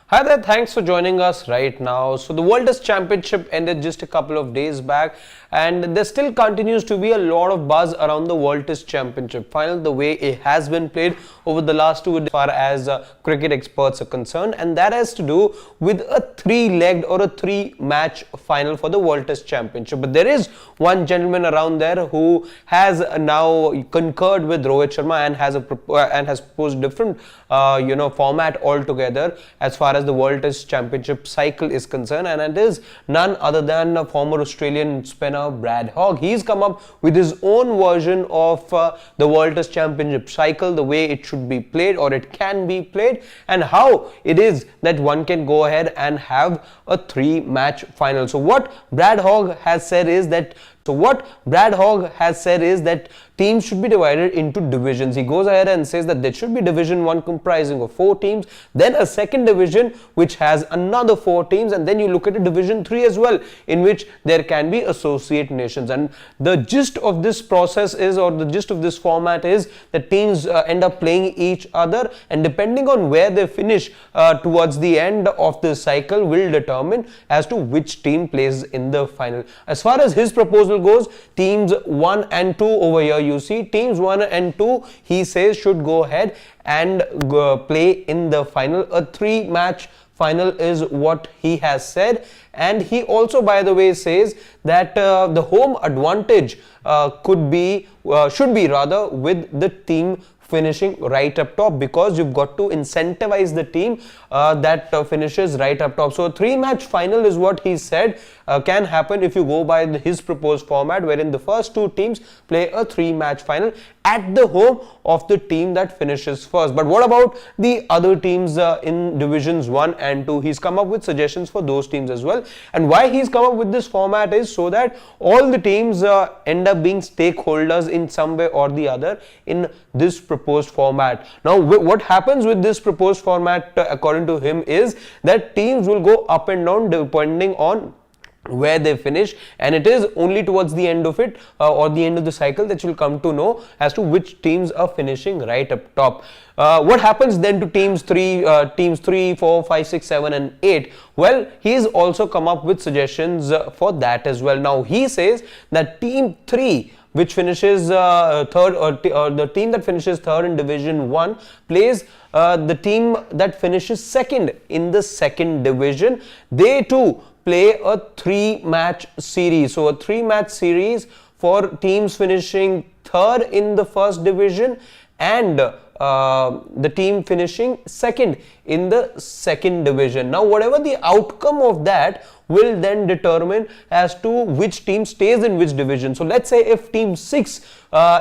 Hi there, thanks for joining us right now. So the World Test Championship ended just a couple of days back, and there still continues to be a lot of buzz around the World Test Championship final, the way it has been played over the last 2 days as far as cricket experts are concerned, and that has to do with a three-legged or a three-match final for the World Test Championship. But there is one gentleman around there who has now concurred with Rohit Sharma and has proposed different format altogether as far as the World Test Championship cycle is concerned, and it is none other than former Australian spinner Brad Hogg. He's come up with his own version of the World Test Championship cycle, the way it should be played or it can be played, and how it is that one can go ahead and have a three-match final. So what Brad Hogg has said is that teams should be divided into divisions. He goes ahead and says that there should be Division 1 comprising of 4 teams, then a second division which has another 4 teams, and then you look at a Division 3 as well, in which there can be associate nations. And the gist of this process is, or the gist of this format is, that teams end up playing each other, and depending on where they finish towards the end of the cycle will determine as to which team plays in the final. As far as his proposal goes, teams 1 and 2 over here, you see teams 1 and 2, he says, should go ahead and play in the final. A 3-match final is what he has said, and he also, by the way, says that the home advantage should be with the team finishing right up top, because you've got to incentivize the team that finishes right up top. So a 3-match final is what he said can happen if you go by his proposed format, wherein the first 2 teams play a 3-match final at the home of the team that finishes first. But what about the other teams in divisions 1 and 2? He's come up with suggestions for those teams as well, and why he's come up with this format is so that all the teams end up being stakeholders in some way or the other in this proposed format. Now what happens with this proposed format according to him is that teams will go up and down depending on where they finish, and it is only towards the end of it or the end of the cycle that you'll come to know as to which teams are finishing right up top. What happens then to teams 3, 4, 5, 6, 7 and 8? Well, he's also come up with suggestions for that as well. Now he says that team 3, which finishes third, or the team that finishes third in Division 1 plays the team that finishes second in the second division. They too play a 3-match series. So a 3-match series for teams finishing third in the first division and the team finishing second in the second division. Now whatever the outcome of that will then determine as to which team stays in which division. So let's say if team 6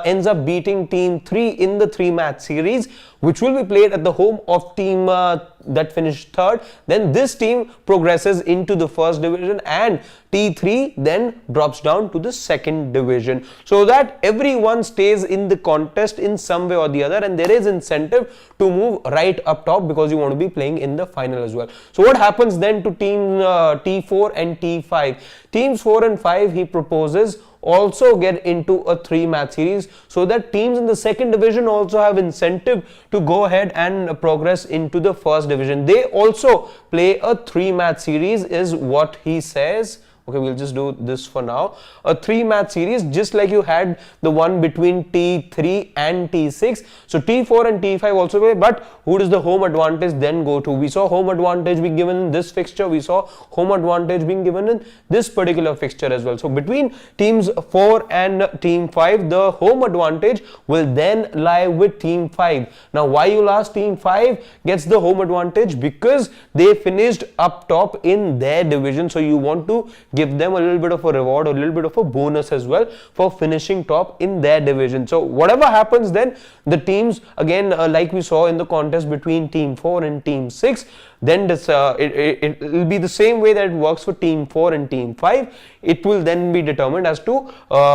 ends up beating team 3 in the 3-match series, which will be played at the home of team that finished third, then this team progresses into the first division and T3 then drops down to the second division, so that everyone stays in the contest in some way or the other, and there is incentive to move right up top because you want to be playing in the final as well. So what happens then to team T4 and T5? Teams 4 and 5, he proposes, also get into a 3-match series, so that teams in the second division also have incentive to go ahead and progress into the first division. They also play a 3-match series is what he says. Okay, we'll just do this for now. A 3-match series, just like you had the one between T3 and T6. So T4 and T5 also play, but who does the home advantage then go to? We saw home advantage being given in this fixture. We saw home advantage being given in this particular fixture as well. So between teams 4 and team 5, the home advantage will then lie with team 5. Now why you ask team 5 gets the home advantage? Because they finished up top in their division. So you want to give them a little bit of a reward, or a little bit of a bonus as well for finishing top in their division. So whatever happens then, the teams again like we saw in the contest between team 4 and team 6, then this, it will be the same way that it works for team 4 and team 5. It will then be determined as to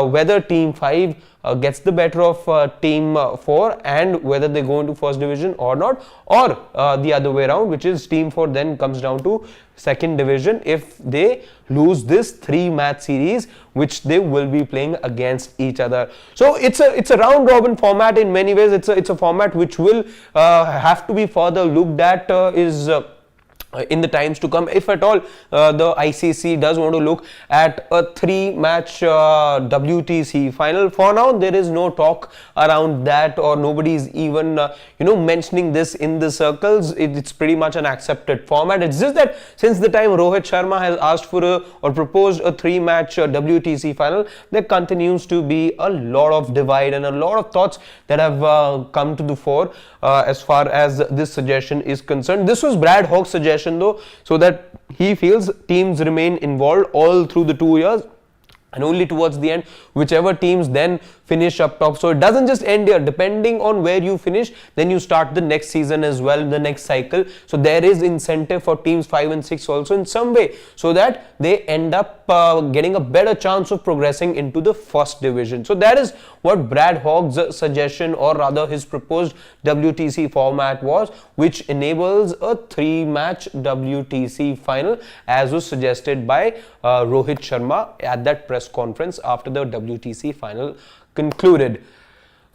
whether team 5 gets the better of team 4 and whether they go into first division or not, or the other way around, which is team 4 then comes down to second division if they lose this 3-match series which they will be playing against each other. So it's a round robin format in many ways. It's a format which will have to be further looked at, is in the times to come, if at all the ICC does want to look at a 3-match WTC final. For now, there is no talk around that, or nobody is even mentioning this in the circles. It's pretty much an accepted format. It's just that since the time Rohit Sharma has asked for or proposed a 3-match WTC final, there continues to be a lot of divide and a lot of thoughts that have come to the fore as far as this suggestion is concerned. This was Brad Hogg's suggestion though, so that he feels teams remain involved all through the 2 years, and only towards the end, whichever teams then finish up top. So it doesn't just end here. Depending on where you finish, then you start the next season as well, the next cycle. So there is incentive for teams 5 and 6 also in some way, so that they end up getting a better chance of progressing into the first division. So that is what Brad Hogg's suggestion, or rather his proposed WTC format was, which enables a 3-match WTC final, as was suggested by Rohit Sharma at that press conference after the WTC final concluded.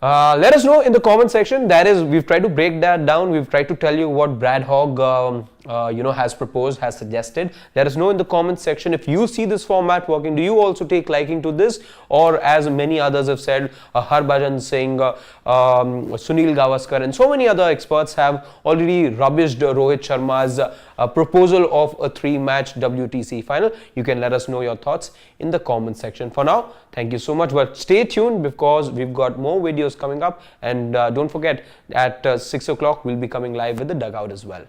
Let us know in the comment section. That is, we've tried to break that down. We've tried to tell you what Brad Hogg has proposed, has suggested. Let us know in the comment section if you see this format working. Do you also take liking to this, or as many others have said, Harbhajan Singh, Sunil Gavaskar and so many other experts have already rubbished Rohit Sharma's proposal of a 3-match WTC final. You can let us know your thoughts in the comment section. For now, thank you so much, but stay tuned because we've got more videos coming up, and don't forget at 6 o'clock we'll be coming live with the dugout as well.